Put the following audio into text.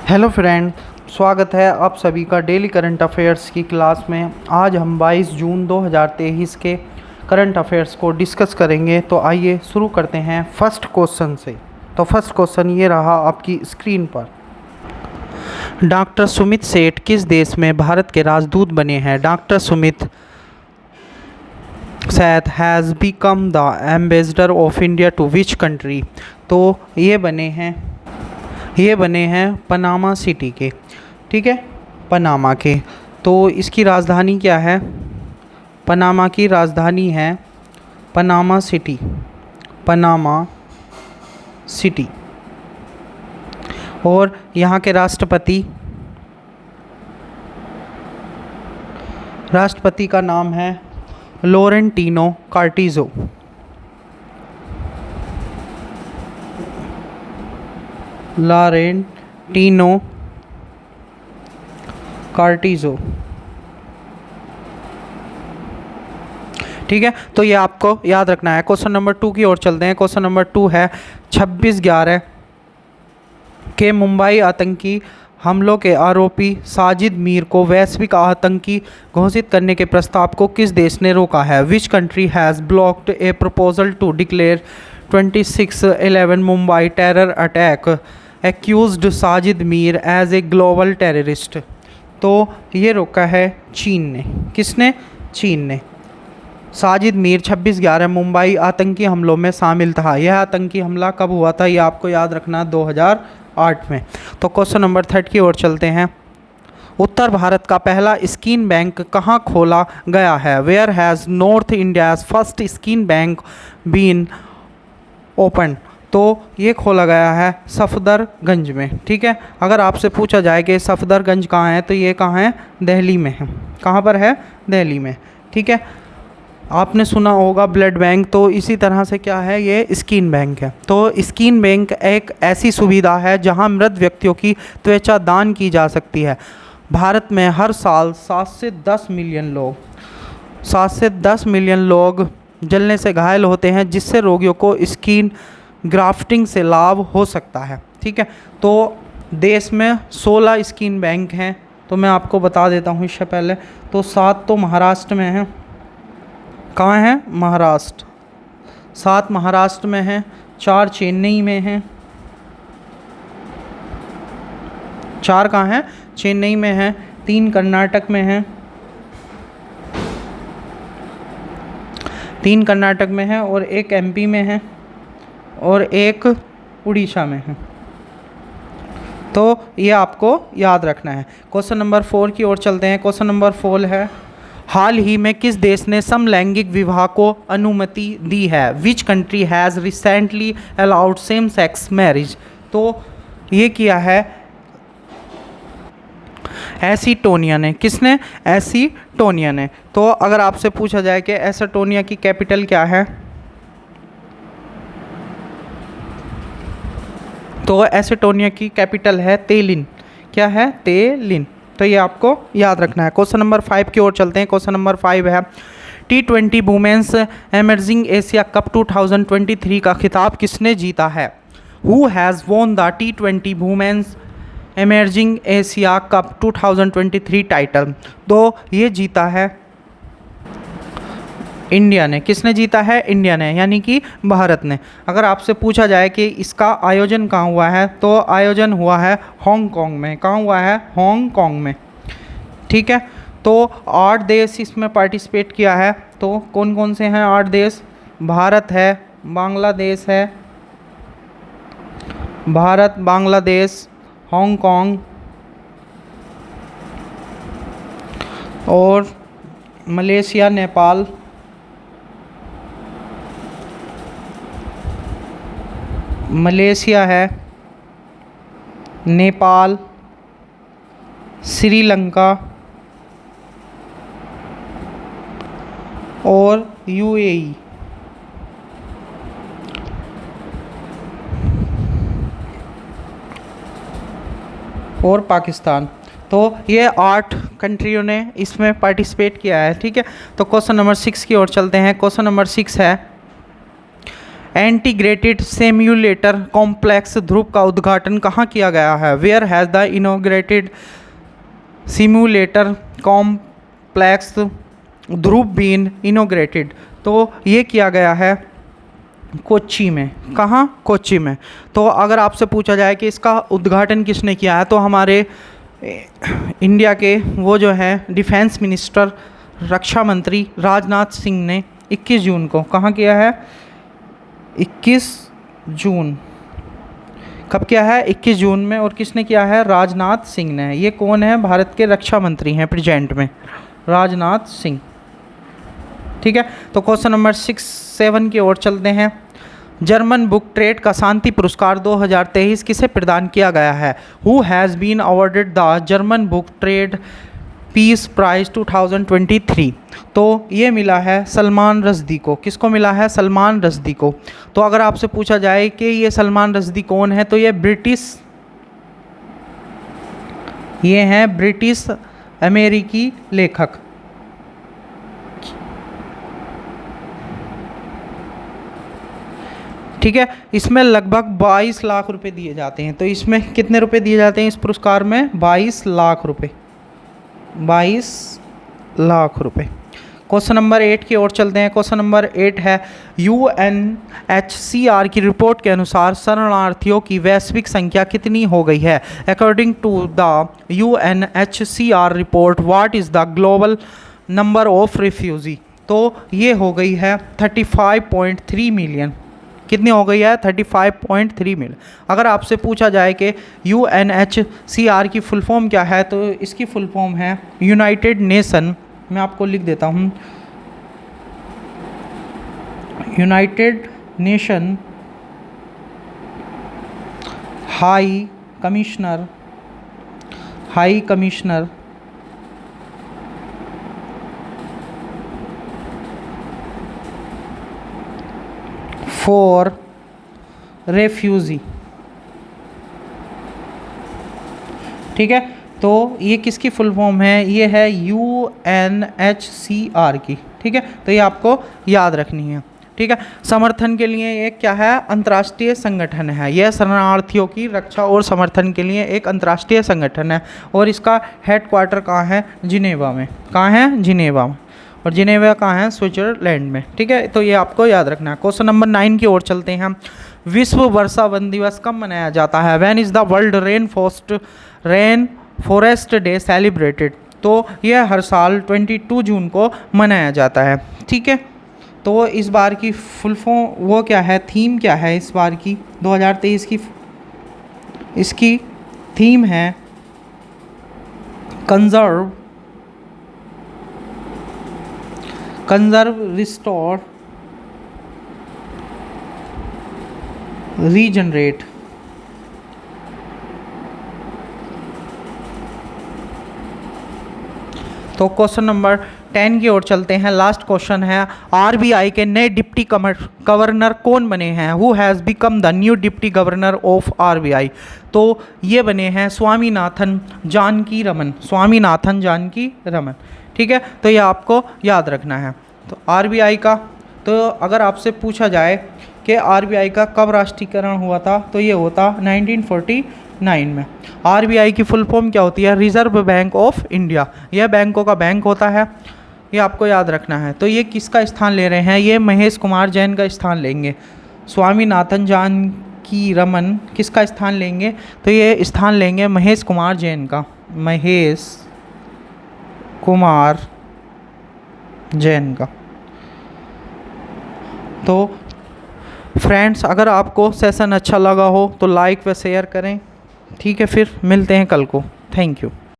Hello friend, स्वागत है आप सभी का डेली करंट अफेयर्स की क्लास में। आज हम 22 जून 2023 के करंट अफेयर्स को डिस्कस करेंगे। तो आइए शुरू करते हैं फर्स्ट क्वेश्चन से। तो फर्स्ट क्वेश्चन ये रहा आपकी स्क्रीन पर। डॉक्टर सुमित सेठ किस देश में भारत के राजदूत बने हैं? Doctor Sumit Seth has become the ambassador of India to which country? तो ये बने हैं पनामा सिटी के, ठीक है, पनामा के। तो इसकी राजधानी क्या है? पनामा की राजधानी है पनामा सिटी, पनामा सिटी। और यहाँ के राष्ट्रपति का नाम है लॉरेंटिनो कार्टिजो। लॉरेंटिनो कार्टिजो, ठीक है। तो ये आपको याद रखना है। क्वेश्चन नंबर 2 की ओर चलते हैं। क्वेश्चन नंबर 2 है 26/11 के मुंबई आतंकी हमलों के आरोपी साजिद मीर को वैश्विक आतंकी घोषित करने के प्रस्ताव को किस देश ने रोका है? Which country has blocked a proposal to declare 26/11 Mumbai terror attack accused Sajid Mir as a global terrorist? तो ये रोका है चीन ने। किसने? चीन ने। साजिद मीर 26/11 मुंबई आतंकी हमलों में शामिल था। यह आतंकी हमला कब हुआ था? ये आपको याद रखना, 2008 में। तो क्वेश्चन नंबर 3 की ओर चलते हैं। उत्तर भारत का पहला स्कीन बैंक कहाँ खोला गया है? Where has north India's first skin bank been open? तो ये खोला गया है सफदरगंज में, ठीक है। अगर आपसे पूछा जाए कि सफदरगंज कहाँ है, तो ये कहाँ है? दिल्ली में है। कहाँ पर है? दिल्ली में, ठीक है। आपने सुना होगा ब्लड बैंक, तो इसी तरह से क्या है? ये स्किन बैंक है। तो स्किन बैंक एक ऐसी सुविधा है जहां मृत व्यक्तियों की त्वचा दान की जा सकती है। भारत में हर साल 7 से 10 मिलियन लोग जलने से घायल होते हैं, जिससे रोगियों को स्किन ग्राफ्टिंग से लाभ हो सकता है, ठीक है। तो देश में 16 स्किन बैंक हैं। तो मैं आपको बता देता हूँ इससे पहले। तो 7 तो महाराष्ट्र में हैं। कहाँ हैं? महाराष्ट्र। 7 महाराष्ट्र में हैं, 4 चेन्नई में हैं। 4 कहाँ हैं? चेन्नई में हैं। 3 कर्नाटक में हैं। 3 कर्नाटक में हैं और 1 एमपी में है और 1 उड़ीसा में है। तो ये आपको याद रखना है। क्वेश्चन नंबर 4 की ओर चलते हैं। क्वेश्चन नंबर 4 है हाल ही में किस देश ने समलैंगिक विवाह को अनुमति दी है? Which country has recently allowed same sex marriage? तो ये किया है एसिटोनिया ने। किसने? एसिटोनिया ने। तो अगर आपसे पूछा जाए कि एसिटोनिया की कैपिटल क्या है, तो एसिटोनिया की कैपिटल है तेलिन। क्या है? तेलिन। तो ये आपको याद रखना है। क्वेश्चन नंबर 5 की ओर चलते हैं। क्वेश्चन नंबर 5 है T20 women's emerging Asia cup 2023 का खिताब किसने जीता है? Who has won the T20 women's emerging Asia cup 2023 title? तो ये जीता है इंडिया ने। किसने जीता है? इंडिया ने, यानी कि भारत ने। अगर आपसे पूछा जाए कि इसका आयोजन कहाँ हुआ है, तो आयोजन हुआ है हांगकांग में। कहाँ हुआ है? हांगकांग में, ठीक है। तो 8 देश इसमें पार्टिसिपेट किया है। तो कौन कौन से हैं 8 देश? भारत है, बांग्लादेश है, भारत, बांग्लादेश, हांगकांग और मलेशिया, नेपाल, मलेशिया है, नेपाल, श्रीलंका और यूएई। और पाकिस्तान। तो ये 8 कंट्रियों ने इसमें पार्टिसिपेट किया है, ठीक है। तो क्वेश्चन नंबर 6 की ओर चलते हैं। क्वेश्चन नंबर 6 है इंटीग्रेटेड सिम्युलेटर कॉम्प्लेक्स ध्रुव का उद्घाटन कहाँ किया गया है? Where has the inaugurated simulator complex Dhruv been inaugurated? तो ये किया गया है कोच्चि में। कहाँ? कोच्चि में। तो अगर आपसे पूछा जाए कि इसका उद्घाटन किसने किया है, तो हमारे इंडिया के वो जो है डिफेंस मिनिस्टर, रक्षा मंत्री राजनाथ सिंह ने 21 जून को, कहाँ किया है? 21 जून। कब किया है? 21 जून में। और किसने किया है? राजनाथ सिंह ने। ये कौन है? भारत के रक्षा मंत्री हैं प्रेजेंट में, राजनाथ सिंह। ठीक है, तो क्वेश्चन नंबर 6-7 की ओर चलते हैं। जर्मन बुक ट्रेड का शांति पुरस्कार 2023 किसे प्रदान किया गया है? Who has been awarded the German book trade peace prize 2023? तो ये मिला है सलमान रश्दी को। किसको मिला है? सलमान रश्दी को। तो अगर आपसे पूछा जाए कि ये सलमान रश्दी कौन है, तो ये हैं ब्रिटिश अमेरिकी लेखक। ठीक है, इसमें लगभग 22 लाख रुपए दिए जाते हैं। तो इसमें कितने रुपए दिए जाते हैं इस पुरस्कार में? 22 लाख रुपए। 22 लाख रुपए। क्वेश्चन नंबर 8 की ओर चलते हैं। क्वेश्चन नंबर 8 है, UNHCR की रिपोर्ट के अनुसार शरणार्थियों की वैश्विक संख्या कितनी हो गई है? According to the UNHCR report, what is the global number of refugee? तो ये हो गई है 35.3 मिलियन। कितनी हो गई है? 35.3 मिलियन। अगर आपसे पूछा जाए कि UNHCR की फुल फॉर्म क्या है, तो इसकी फुल फॉर्म है यूनाइटेड नेशन। मैं आपको लिख देता हूँ, United nation high commissioner for refugee. ठीक है, तो ये किसकी फुल फॉर्म है? ये है UNHCR की। ठीक है, तो ये आपको याद रखनी है। ठीक है, समर्थन के लिए एक क्या है? अंतर्राष्ट्रीय संगठन है। यह शरणार्थियों की रक्षा और समर्थन के लिए एक अंतर्राष्ट्रीय संगठन है, और इसका हेडक्वार्टर कहाँ है? जिनेवा में। कहाँ है? जिनेवा में। और जिनेवा कहाँ है? स्विट्जरलैंड में। ठीक है, तो ये आपको याद रखना है। क्वेश्चन नंबर 9 की ओर चलते हैं। विश्व वर्षा वन दिवस कब मनाया जाता है? When is the world rain forest day celebrated? तो यह हर साल 22 जून को मनाया जाता है। ठीक है, तो इस बार की फुल फॉर्म वो क्या है? थीम क्या है इस बार की 2023 की? इसकी थीम है कंजर्व, रिस्टोर, रीजनरेट। तो क्वेश्चन नंबर 10 की ओर चलते हैं। लास्ट क्वेश्चन है, RBI के नए डिप्टी गवर्नर कौन बने हैं? Who has become the new deputy governor of RBI? तो ये बने हैं स्वामीनाथन जानकी रमन। ठीक है, तो ये आपको याद रखना है। तो RBI का, तो अगर आपसे पूछा जाए कि RBI का कब राष्ट्रीयकरण हुआ था, तो ये होता 1949 में। RBI की फुल फॉर्म क्या होती है? Reserve bank of India. यह बैंकों का बैंक होता है, ये आपको याद रखना है। तो ये किसका स्थान ले रहे हैं? ये महेश कुमार जैन का स्थान लेंगे। स्वामीनाथन जानकी रमन किसका स्थान लेंगे? तो ये स्थान लेंगे महेश कुमार जैन का। महेश कुमार जैन का। तो फ्रेंड्स, अगर आपको सेशन अच्छा लगा हो तो लाइक व शेयर करें। ठीक है, फिर मिलते हैं कल को। Thank you.